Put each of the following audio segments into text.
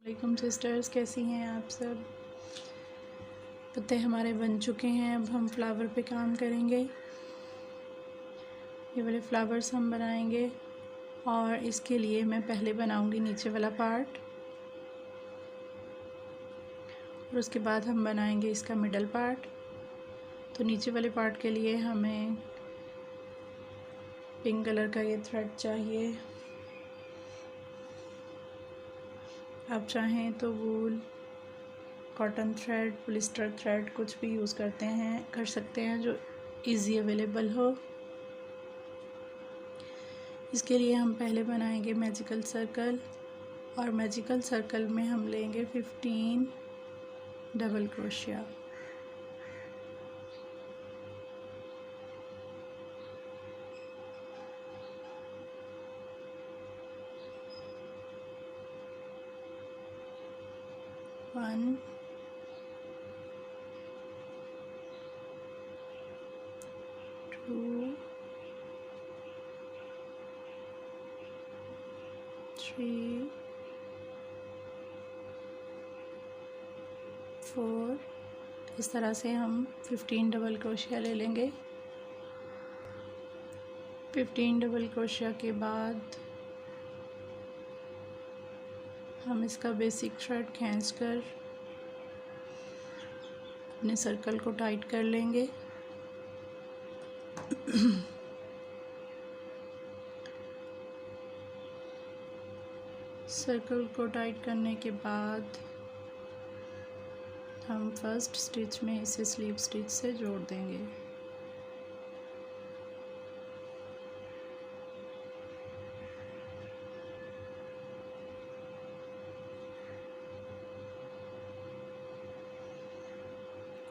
वालेकुम सिस्टर्स, कैसी हैं आप सब। पत्ते हमारे बन चुके हैं। अब हम फ्लावर पे काम करेंगे। ये वाले फ्लावर्स हम बनाएंगे और इसके लिए मैं पहले बनाऊंगी नीचे वाला पार्ट और उसके बाद हम बनाएंगे इसका मिडल पार्ट। तो नीचे वाले पार्ट के लिए हमें पिंक कलर का ये थ्रेड चाहिए। आप चाहें तो वूल, कॉटन थ्रेड, पॉलिस्टर थ्रेड कुछ भी यूज़ कर सकते हैं जो इजी अवेलेबल हो। इसके लिए हम पहले बनाएंगे मैजिकल सर्कल और मैजिकल सर्कल में हम लेंगे 15 double crochet. One, two, three, 4। इस तरह से हम 15 डबल क्रोशिया ले लेंगे। 15 डबल क्रोशिया के बाद हम इसका बेसिक थ्रेड खींचकर अपने सर्कल को टाइट कर लेंगे। सर्कल को टाइट करने के बाद हम फर्स्ट स्टिच में इसे स्लीव स्टिच से जोड़ देंगे।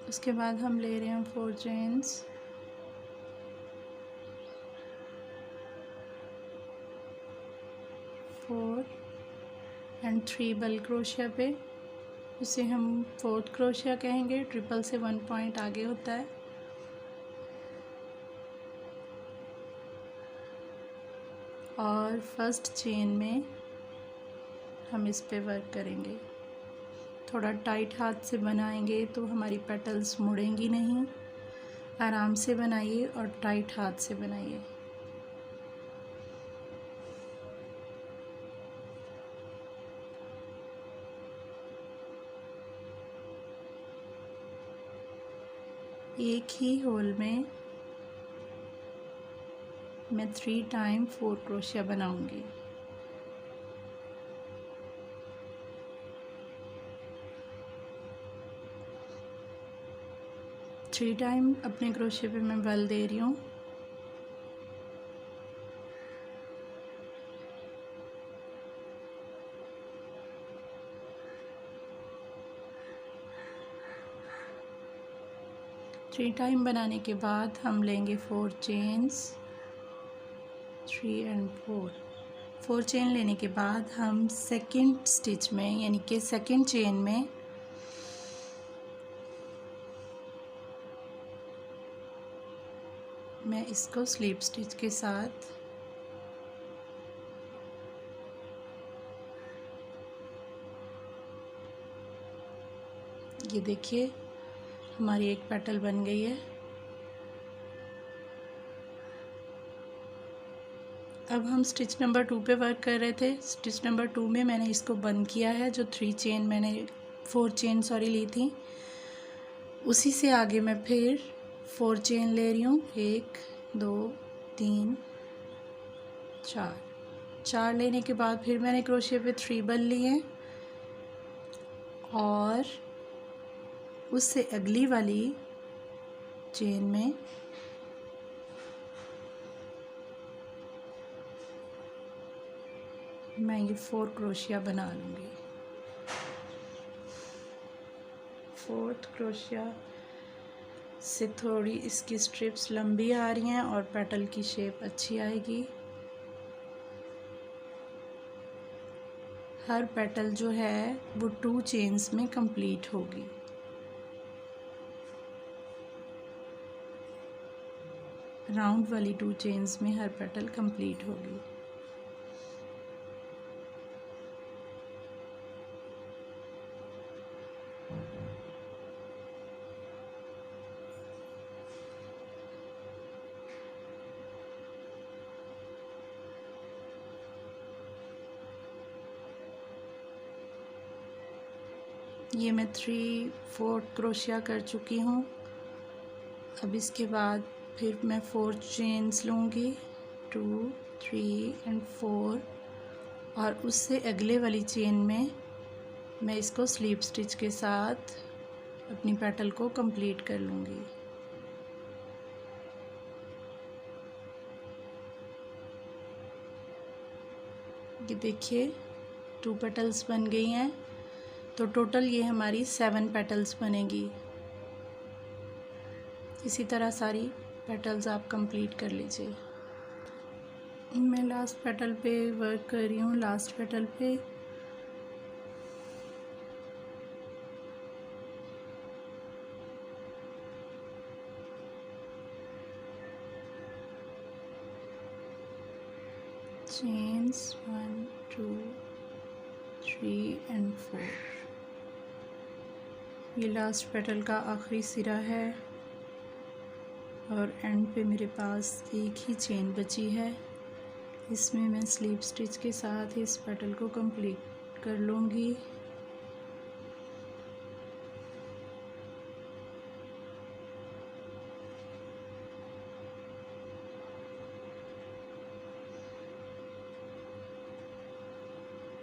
उसके बाद हम ले रहे हैं 4 चेन्स। फोर एंड 3 बल क्रोशिया पे, इसे हम 4th क्रोशिया कहेंगे। ट्रिपल से 1 पॉइंट आगे होता है। और फर्स्ट चेन में हम इस पे वर्क करेंगे। थोड़ा टाइट हाथ से बनाएंगे तो हमारी पेटल्स मुड़ेंगी नहीं। आराम से बनाइए और टाइट हाथ से बनाइए। एक ही होल में मैं 3 टाइम 4 क्रोशिया बनाऊंगी। थ्री टाइम अपने क्रोशिया पे मैं बल दे रही हूँ। थ्री टाइम बनाने के बाद हम लेंगे 4 चेन्स, 3 एंड 4 चेन लेने के बाद हम सेकंड स्टिच में यानी कि सेकंड चेन में मैं इसको स्लिप स्टिच के साथ ये देखिए हमारी एक पेटल बन गई है। अब हम स्टिच नंबर 2 पे वर्क कर रहे थे। स्टिच नंबर 2 में मैंने इसको बंद किया है। जो 4 चेन ली थी, उसी से आगे मैं फिर 4 चेन ले रही हूँ। 1 2 3 4 लेने के बाद फिर मैंने क्रोशिया पे 3 बल लिए और उससे अगली वाली चेन में मैं ये 4 क्रोशिया बना लूँगी। 4th क्रोशिया से थोड़ी इसकी स्ट्रिप्स लंबी आ रही हैं और पेटल की शेप अच्छी आएगी। हर पेटल जो है वो 2 चेन्स में कंप्लीट होगी। राउंड वाली 2 चेन्स में हर पेटल कंप्लीट होगी। ये मैं 3/4 क्रोशिया कर चुकी हूँ। अब इसके बाद फिर मैं 4 चेन्स लूँगी, 2 3 एंड 4, और उससे अगले वाली चेन में मैं इसको स्लीप स्टिच के साथ अपनी पेटल को कंप्लीट कर लूँगी। ये देखिए 2 पेटल्स बन गई हैं, तो टोटल ये हमारी 7 पेटल्स बनेगी। इसी तरह सारी पेटल्स आप कंप्लीट कर लीजिए। मैं लास्ट पेटल पे वर्क कर रही हूँ, लास्ट पेटल पे चेन्स 1 2 3 एंड 4। ये लास्ट पेटल का आखिरी सिरा है और एंड पे मेरे पास एक ही चेन बची है। इसमें मैं स्लीप स्टिच के साथ इस पेटल को कंप्लीट कर लूँगी।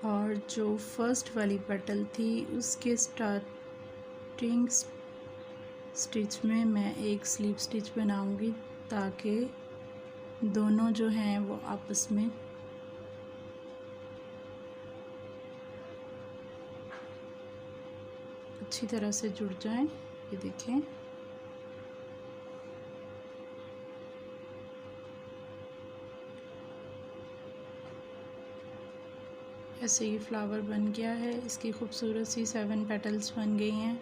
और जो फर्स्ट वाली पेटल थी उसके स्टार्टिंग स्टिच में मैं एक स्लीप स्टिच बनाऊंगी ताकि दोनों जो हैं वो आपस में अच्छी तरह से जुड़ जाएं। ये देखें, ऐसे ये फ्लावर बन गया है। इसकी खूबसूरत सी 7 पेटल्स बन गई हैं।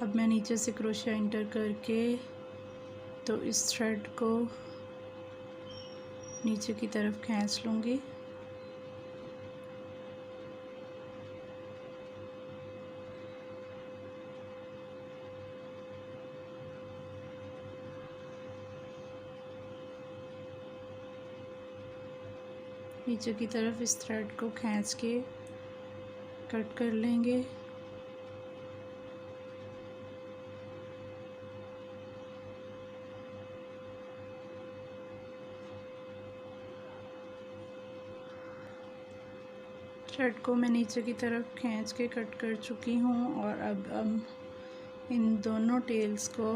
अब मैं नीचे से क्रोशिया इंटर करके तो इस थ्रेड को नीचे की तरफ खींच लूँगी। नीचे की तरफ इस थ्रेड को खींच के कट कर लेंगे। थ्रेड को मैं नीचे की तरफ खींच के कट कर चुकी हूँ और अब इन दोनों टेल्स को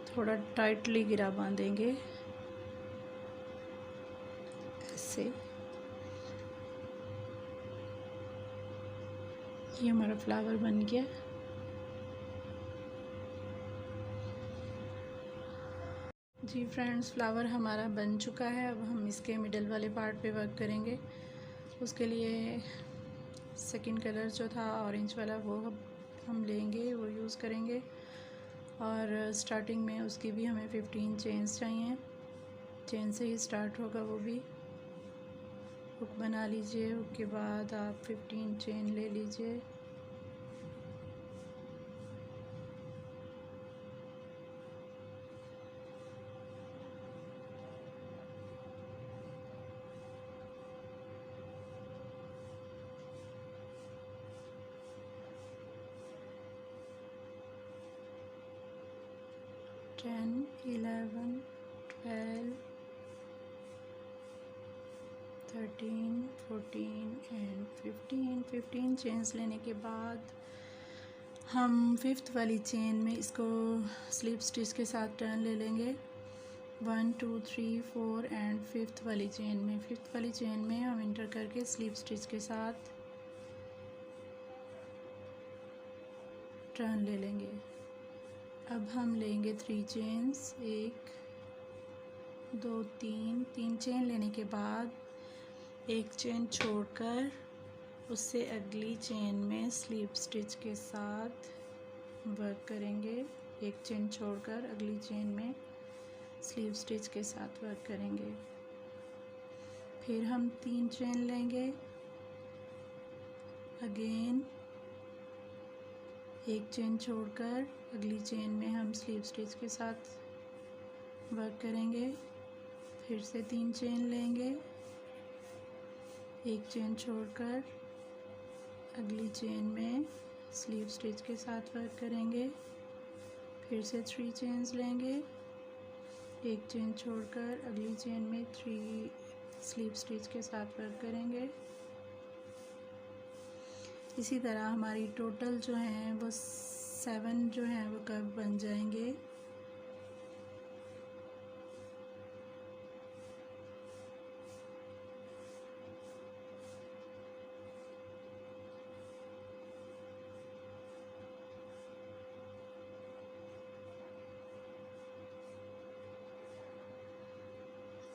थोड़ा टाइटली गिरा बांधेंगे ऐसे। ये हमारा फ्लावर बन गया। जी फ्रेंड्स, फ्लावर हमारा बन चुका है। अब हम इसके मिडल वाले पार्ट पे वर्क करेंगे। उसके लिए सेकंड कलर जो था ऑरेंज वाला वो हम लेंगे, वो यूज़ करेंगे। और स्टार्टिंग में उसकी भी हमें 15 चेन्स चाहिए। चेन से ही स्टार्ट होगा वो भी। हुक बना लीजिए, हुक के बाद आप 15 चेन ले लीजिए। टेन 11 12 13 14 एंड 15 चेन्स लेने के बाद हम 5th वाली चेन में इसको स्लिप स्टिच के साथ टर्न ले लेंगे। 1 2 3 4 एंड 5th वाली चेन में, 5th वाली चेन में हम इंटर करके स्लिप स्टिच के साथ टर्न ले लेंगे। अब हम लेंगे 3 चेन्स, 1 2 3 चेन लेने के बाद एक चेन छोड़कर उससे अगली चेन में स्लिप स्टिच के साथ वर्क करेंगे। एक चेन छोड़कर अगली चेन में स्लिप स्टिच के साथ वर्क करेंगे। फिर हम 3 चेन लेंगे, अगेन एक चेन छोड़कर अगली चेन में हम स्लिप स्टिच के साथ वर्क करेंगे। फिर से 3 चेन लेंगे, एक चेन छोड़कर अगली चेन में स्लीव स्टिच के साथ वर्क करेंगे, फिर से 3 चेन्स लेंगे, एक चेन छोड़कर अगली चेन में 3 स्लीव स्टिच के साथ वर्क करेंगे। इसी तरह हमारी टोटल जो हैं वो 7 जो हैं वो कर्व बन जाएंगे।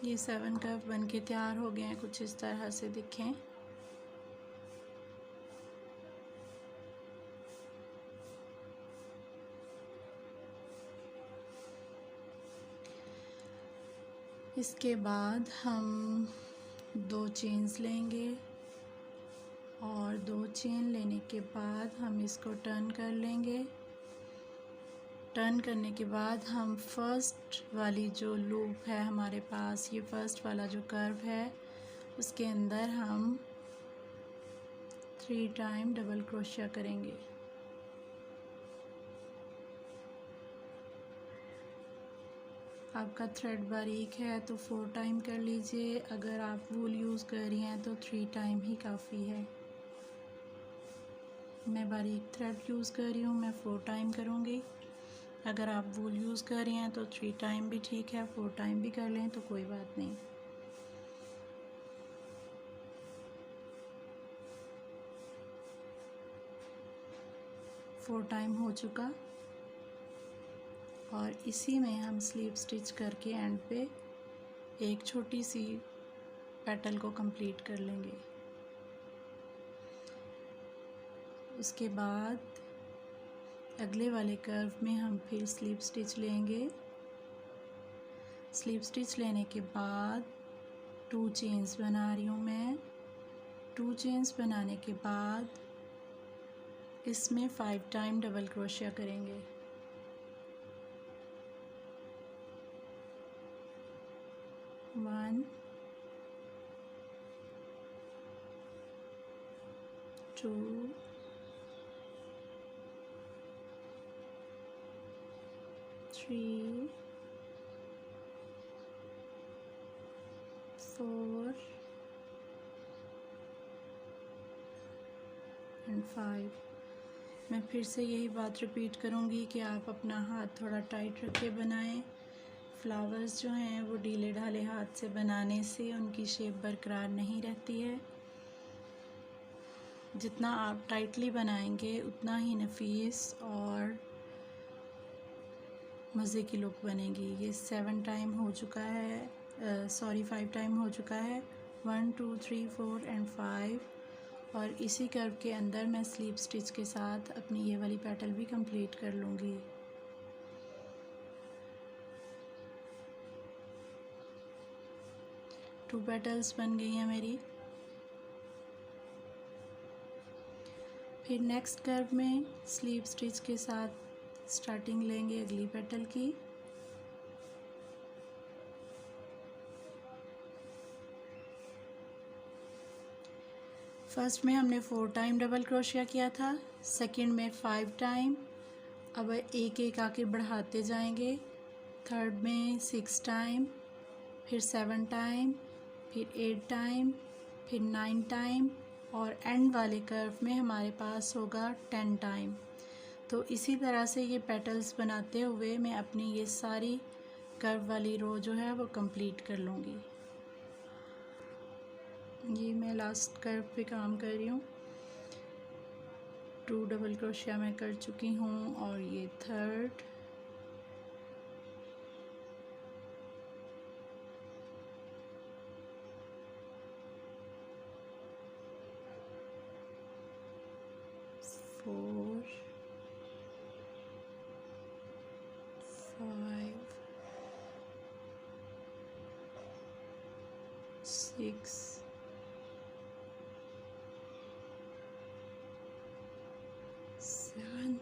ये 7 कर्व बन के तैयार हो गए हैं, कुछ इस तरह से दिखें। इसके बाद हम 2 चेन्स लेंगे और 2 चेन लेने के बाद हम इसको टर्न कर लेंगे। टर्न करने के बाद हम फर्स्ट वाली जो लूप है हमारे पास, ये फर्स्ट वाला जो कर्व है, उसके अंदर हम 3 टाइम डबल क्रोशिया करेंगे। आपका थ्रेड बारीक है तो 4 टाइम कर लीजिए, अगर आप वूल यूज़ कर रही हैं तो 3 टाइम ही काफ़ी है। मैं बारीक थ्रेड यूज़ कर रही हूँ, मैं 4 टाइम करूँगी। अगर आप वूल यूज़ कर रही हैं तो 3 टाइम भी ठीक है, 4 टाइम भी कर लें तो कोई बात नहीं। फोर टाइम हो चुका और इसी में हम स्लीव स्टिच करके एंड पे एक छोटी सी पेटल को कंप्लीट कर लेंगे। उसके बाद अगले वाले कर्व में हम फिर स्लीव स्टिच लेंगे। स्लीव स्टिच लेने के बाद 2 चेन्स बना रही हूँ मैं। 2 चेन्स बनाने के बाद इसमें 5 टाइम डबल क्रोशिया करेंगे। One, 2, 3, 4 and 5। मैं फिर से यही बात रिपीट करूँगी कि आप अपना हाथ थोड़ा टाइट रख के बनाएं। फ्लावर्स जो हैं वो ढीले ढाले हाथ से बनाने से उनकी शेप बरकरार नहीं रहती है। जितना आप टाइटली बनाएंगे उतना ही नफीस और मज़े की लुक बनेगी। ये 7 टाइम हो चुका है, 5 टाइम हो चुका है। 1, 2, 3, 4 एंड 5। और इसी कर्व के अंदर मैं स्लीव स्टिच के साथ अपनी ये वाली पेटल भी कंप्लीट कर लूँगी। टू पेटल्स बन गई हैं मेरी। फिर नेक्स्ट कर्व में स्लीव स्टिच के साथ स्टार्टिंग लेंगे अगली पेटल की। फर्स्ट में हमने 4 टाइम डबल क्रोशिया किया था, सेकंड में 5 टाइम। अब एक एक आके बढ़ाते जाएंगे। थर्ड में 6 टाइम, फिर 7 टाइम, फिर 8 टाइम, फिर 9 टाइम और एंड वाले कर्व में हमारे पास होगा 10 टाइम। तो इसी तरह से ये पेटल्स बनाते हुए मैं अपनी ये सारी कर्व वाली रो जो है वो कंप्लीट कर लूँगी। ये मैं लास्ट कर्व पे काम कर रही हूँ। 2 डबल क्रोशिया मैं कर चुकी हूँ और ये थर्ड, फोर, 5, 6, 7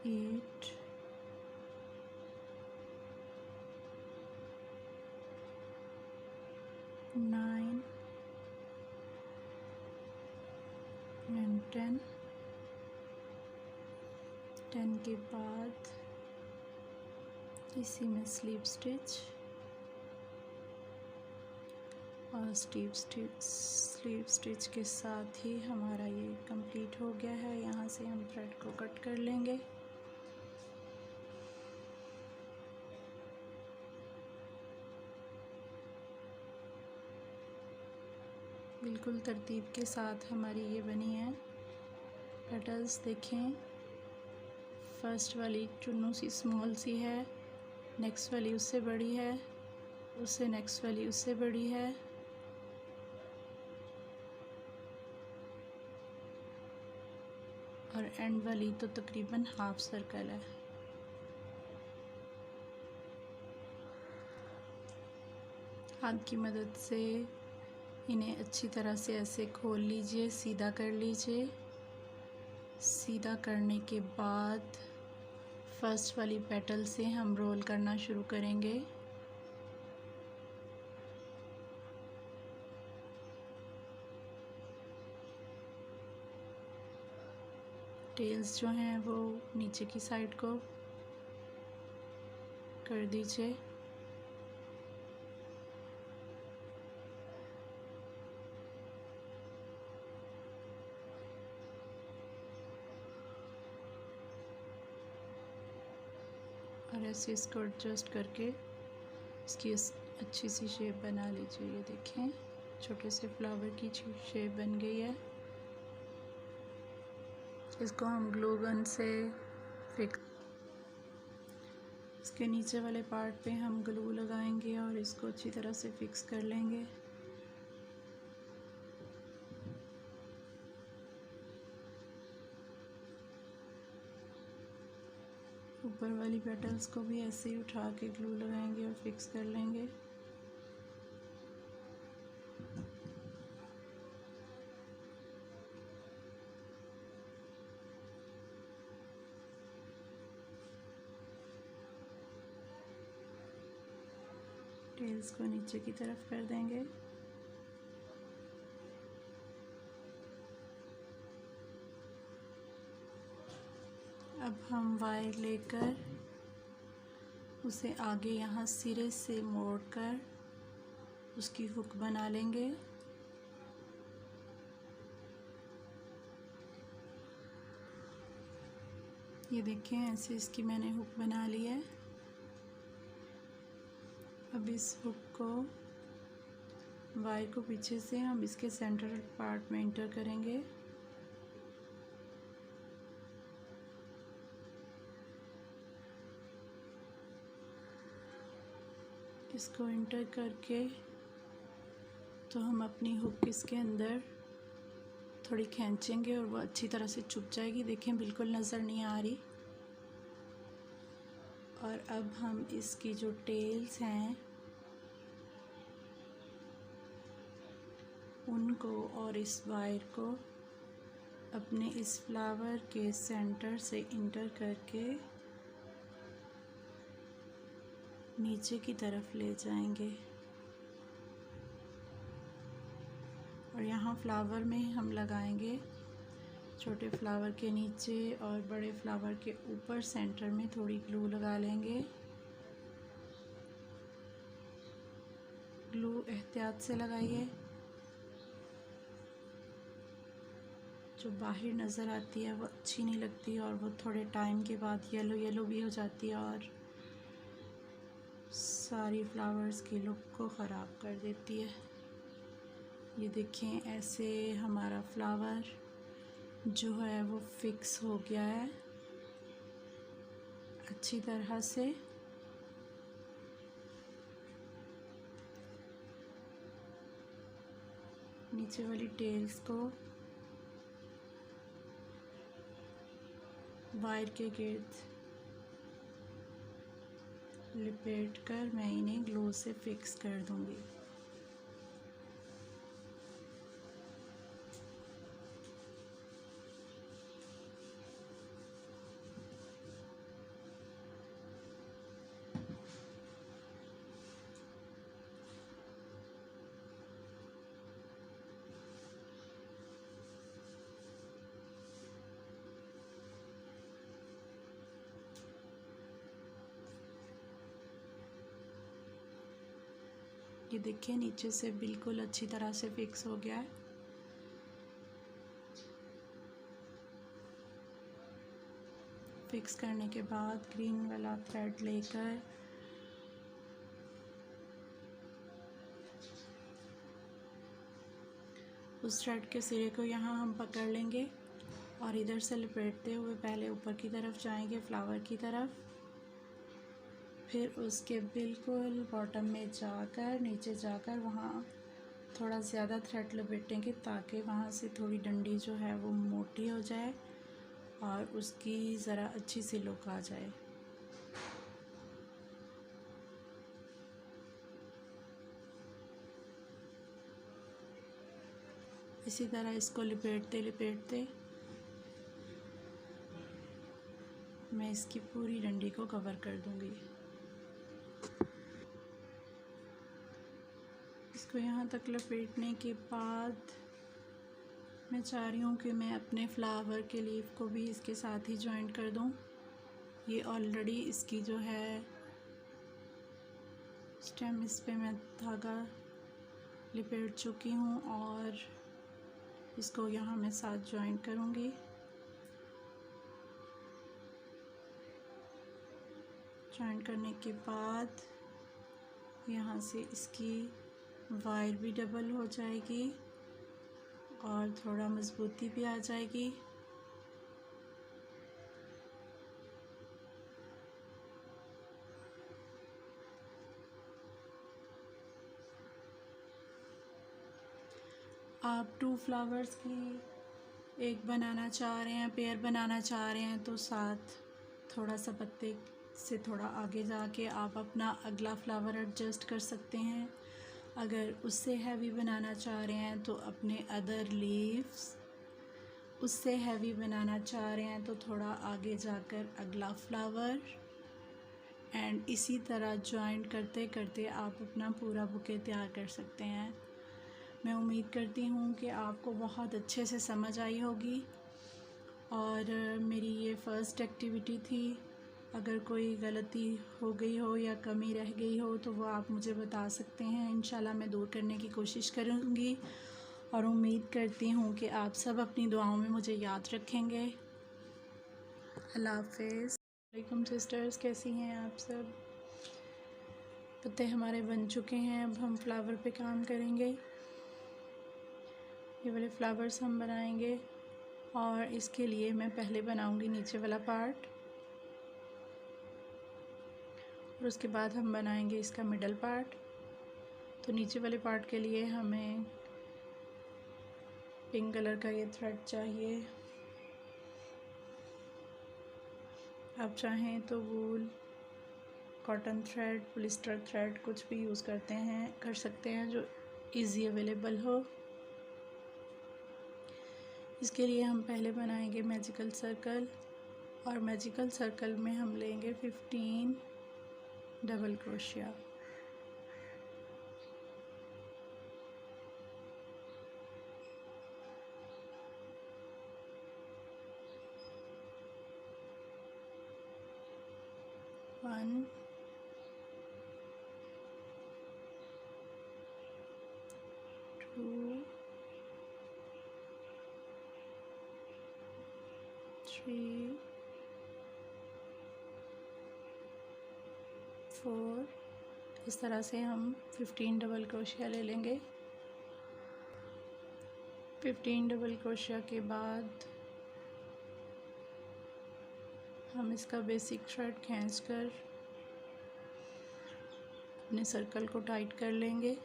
8, 9 10 के बाद इसी में स्लीप स्टिच और स्लीप स्टिच के साथ ही हमारा ये कंप्लीट हो गया है। यहाँ से हम थ्रेड को कट कर लेंगे। बिल्कुल तरतीब के साथ हमारी ये बनी है पेटल्स। देखें, फर्स्ट वाली चुन्नू सी स्मॉल सी है, नेक्स्ट वाली उससे बड़ी है, उससे नेक्स्ट वाली उससे बड़ी है, और एंड वाली तो तकरीबन हाफ सर्कल है। हाथ की मदद से इन्हें अच्छी तरह से ऐसे खोल लीजिए, सीधा कर लीजिए। सीधा करने के बाद फर्स्ट वाली पेटल से हम रोल करना शुरू करेंगे। टेल्स जो हैं वो नीचे की साइड को कर दीजिए। और ऐसे इसको एडजस्ट करके इसकी अच्छी सी शेप बना लीजिए। ये देखें, छोटे से फ्लावर की शेप बन गई है। इसको हम ग्लू गन से फिक्स, इसके नीचे वाले पार्ट पे हम ग्लू लगाएंगे और इसको अच्छी तरह से फिक्स कर लेंगे। ऊपर वाली पेटल्स को भी ऐसे ही उठा के ग्लू लगाएंगे और फिक्स कर लेंगे। टेल्स को नीचे की तरफ कर देंगे। अब हम वायर लेकर उसे आगे यहाँ सिरे से मोड़कर उसकी हुक बना लेंगे। ये देखें, ऐसे इसकी मैंने हुक बना ली है। अब इस हुक को, वायर को पीछे से हम इसके सेंट्रल पार्ट में इंटर करेंगे। इसको इंटर करके तो हम अपनी हुक इसके अंदर थोड़ी खींचेंगे और वो अच्छी तरह से चुभ जाएगी। देखें, बिल्कुल नज़र नहीं आ रही। और अब हम इसकी जो टेल्स हैं उनको और इस वायर को अपने इस फ्लावर के सेंटर से इंटर करके नीचे की तरफ ले जाएंगे। और यहाँ फ्लावर में हम लगाएंगे, छोटे फ्लावर के नीचे और बड़े फ्लावर के ऊपर सेंटर में थोड़ी ग्लू लगा लेंगे। ग्लू एहतियात से लगाइए, जो बाहर नज़र आती है वो अच्छी नहीं लगती और वो थोड़े टाइम के बाद येलो येलो भी हो जाती है और सारी फ्लावर्स की लुक को ख़राब कर देती है। ये देखें, ऐसे हमारा फ्लावर जो है वो फिक्स हो गया है अच्छी तरह से। नीचे वाली टेल्स को वायर के गिर्द लिपेट कर मैं इन्हें ग्लू से फिक्स कर दूंगी। ये देखिए नीचे से बिल्कुल अच्छी तरह से फिक्स हो गया है। फिक्स करने के बाद ग्रीन वाला थ्रेड लेकर उस थ्रेड के सिरे को यहाँ हम पकड़ लेंगे और इधर से लपेटते हुए पहले ऊपर की तरफ जाएंगे फ्लावर की तरफ, फिर उसके बिल्कुल बॉटम में जाकर नीचे जाकर वहाँ थोड़ा ज़्यादा थ्रेड लपेटेंगे ताकि वहाँ से थोड़ी डंडी जो है वो मोटी हो जाए और उसकी ज़रा अच्छी सी लुक आ जाए। इसी तरह इसको लपेटते लपेटते मैं इसकी पूरी डंडी को कवर कर दूंगी। इसको यहाँ तक लपेटने के बाद मैं चाह रही हूँ कि मैं अपने फ्लावर के लीफ को भी इसके साथ ही जॉइंट कर दूँ। ये ऑलरेडी इसकी जो है स्टेम, इस पे मैं धागा लपेट चुकी हूँ और इसको यहाँ मैं साथ जॉइंट करूँगी। जॉइंट करने के बाद यहाँ से इसकी वायर भी डबल हो जाएगी और थोड़ा मज़बूती भी आ जाएगी। आप 2 फ्लावर्स की एक बनाना चाह रहे हैं, पेयर बनाना चाह रहे हैं तो साथ थोड़ा सा पत्ते से थोड़ा आगे जाके आप अपना अगला फ्लावर एडजस्ट कर सकते हैं। अगर उससे हैवी बनाना चाह रहे हैं तो अपने अदर लीव्स, उससे हैवी बनाना चाह रहे हैं तो थोड़ा आगे जाकर अगला फ्लावर, एंड इसी तरह जॉइंट करते करते आप अपना पूरा बुके तैयार कर सकते हैं। मैं उम्मीद करती हूँ कि आपको बहुत अच्छे से समझ आई होगी और मेरी ये फ़र्स्ट एक्टिविटी थी। अगर कोई गलती हो गई हो या कमी रह गई हो तो वो आप मुझे बता सकते हैं। इंशाल्लाह मैं दूर करने की कोशिश करूँगी और उम्मीद करती हूँ कि आप सब अपनी दुआओं में मुझे याद रखेंगे। अल्लाह हाफ़िज़। वालेकुम सिस्टर्स, कैसी हैं आप सब? पत्ते हमारे बन चुके हैं, अब हम फ्लावर पे काम करेंगे। ये वाले फ्लावर्स हम बनाएंगे और इसके लिए मैं पहले बनाऊंगी नीचे वाला पार्ट और उसके बाद हम बनाएंगे इसका मिडल पार्ट। तो नीचे वाले पार्ट के लिए हमें पिंक कलर का ये थ्रेड चाहिए। आप चाहें तो वूल, कॉटन थ्रेड, पॉलिस्टर थ्रेड कुछ भी यूज़ कर सकते हैं जो इजी अवेलेबल हो। इसके लिए हम पहले बनाएंगे मैजिकल सर्कल और मैजिकल सर्कल में हम लेंगे 15 double crochet. One, two, three, 4। इस तरह से हम 15 डबल क्रोशिया ले लेंगे। 15 डबल क्रोशिया के बाद हम इसका बेसिक थ्रेड खींचकर अपने सर्कल को टाइट कर लेंगे।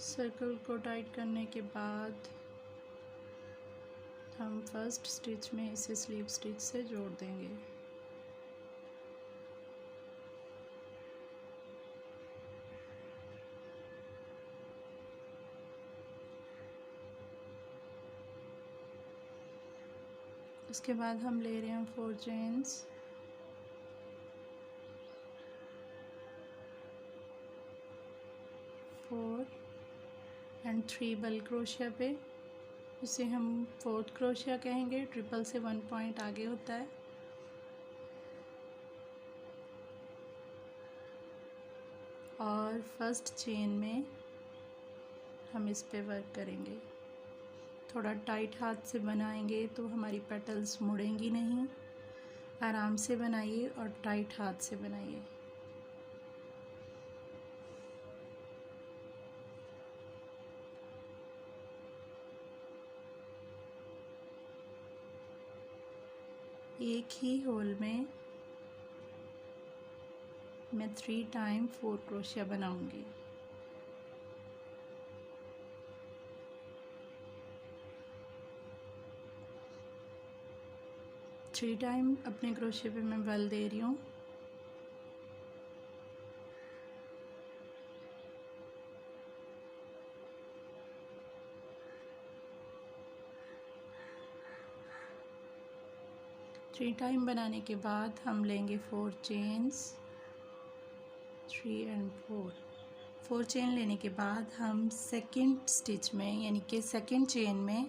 सर्कल को टाइट करने के बाद हम फर्स्ट स्टिच में इसे स्लीव स्टिच से जोड़ देंगे। उसके बाद हम ले रहे हैं 4 चेन्स। फोर एंड 3 बल क्रोशिया पे, इसे हम 4th क्रोशिया कहेंगे। ट्रिपल से 1 पॉइंट आगे होता है। और फर्स्ट चेन में हम इस पे वर्क करेंगे। थोड़ा टाइट हाथ से बनाएंगे तो हमारी पेटल्स मुड़ेंगी नहीं। आराम से बनाइए और टाइट हाथ से बनाइए। एक ही होल में मैं 3 टाइम 4 क्रोशिया बनाऊंगी। थ्री टाइम अपने क्रोशिया पे मैं बल दे रही हूँ। थ्री टाइम बनाने के बाद हम लेंगे 4 चेन्स, 3 and 4 चेन लेने के बाद हम सेकंड स्टिच में यानी कि सेकंड चेन में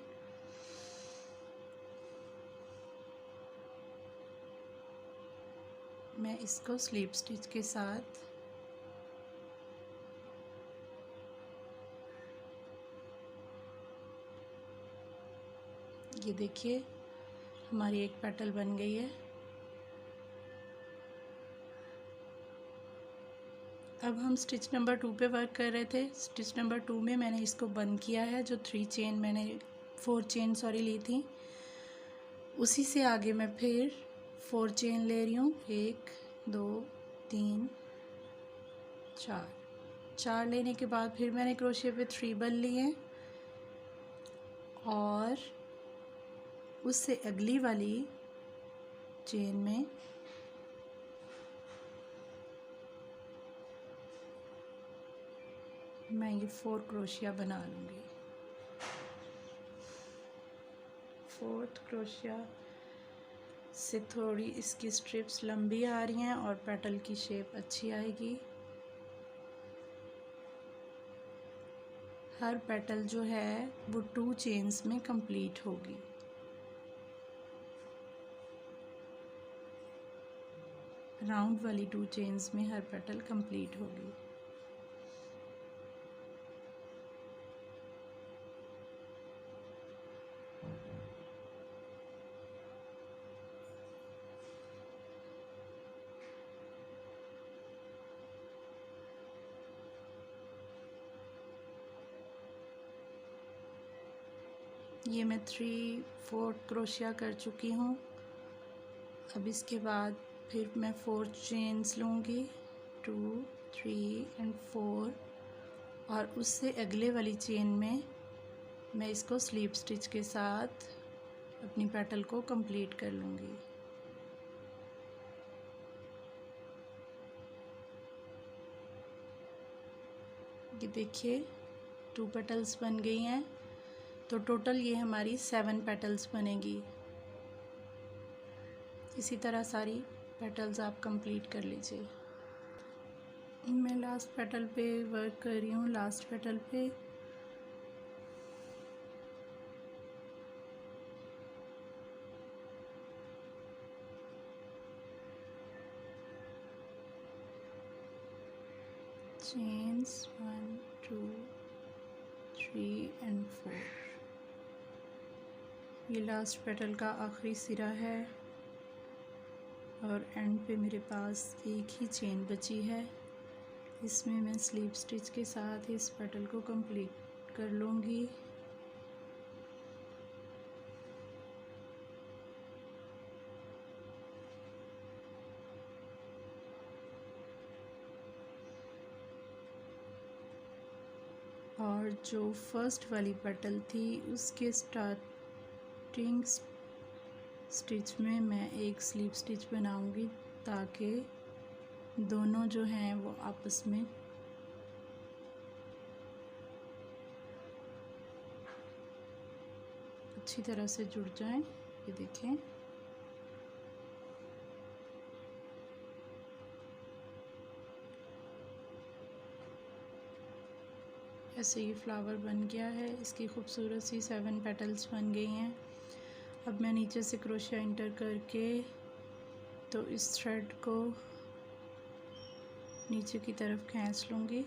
मैं इसको स्लीप स्टिच के साथ ये देखिए हमारी एक पेटल बन गई है। अब हम स्टिच नंबर 2 पे वर्क कर रहे थे। स्टिच नंबर 2 में मैंने इसको बंद किया है। जो 4 चेन ली थी, उसी से आगे मैं फिर 4 चेन ले रही हूँ। 1 2 3 4 लेने के बाद फिर मैंने क्रोशिया पे 3 बल लिए और उससे अगली वाली चेन में मैं ये 4 क्रोशिया बना लूँगी। 4th क्रोशिया से थोड़ी इसकी स्ट्रिप्स लंबी आ रही हैं और पेटल की शेप अच्छी आएगी। हर पेटल जो है वो 2 चेन्स में कंप्लीट होगी। राउंड वाली 2 चेन्स में हर पेटल कंप्लीट होगी। ये मैं 3/4 क्रोशिया कर चुकी हूँ। अब इसके बाद फिर मैं 4 चेन्स लूँगी, 2 3 and 4 और उससे अगले वाली चेन में मैं इसको स्लीप स्टिच के साथ अपनी पेटल को कंप्लीट कर लूँगी। ये देखिए 2 पेटल्स बन गई हैं, तो टोटल ये हमारी 7 पेटल्स बनेगी। इसी तरह सारी पेटल्स आप कंप्लीट कर लीजिए। मैं लास्ट पेटल पे वर्क कर रही हूँ। लास्ट पेटल पे चेन्स 1 2 3 and 4। ये लास्ट पेटल का आखिरी सिरा है और एंड पे मेरे पास एक ही चेन बची है। इसमें मैं स्लीप स्टिच के साथ इस पेटल को कंप्लीट कर लूँगी। और जो फर्स्ट वाली पेटल थी उसके स्टार्टिंग स्टिच में मैं एक स्लीप स्टिच बनाऊंगी ताकि दोनों जो हैं वो आपस में अच्छी तरह से जुड़ जाएं। ये देखें ऐसे ये फ्लावर बन गया है। इसकी खूबसूरत सी 7 पेटल्स बन गई हैं। अब मैं नीचे से क्रोशिया इंटर करके तो इस थ्रेड को नीचे की तरफ खींच लूँगी।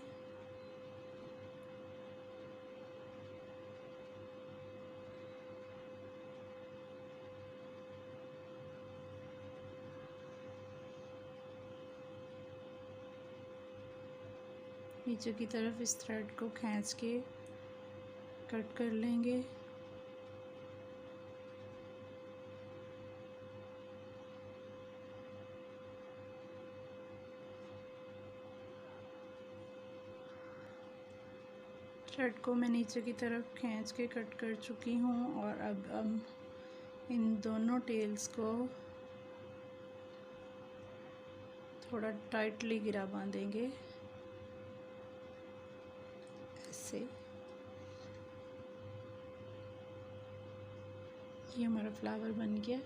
नीचे की तरफ इस थ्रेड को खींच के कट कर लेंगे। थ्रेड को मैं नीचे की तरफ खींच के कट कर चुकी हूँ और अब इन दोनों टेल्स को थोड़ा टाइटली गिरा बांधेंगे ऐसे। ये हमारा फ्लावर बन गया।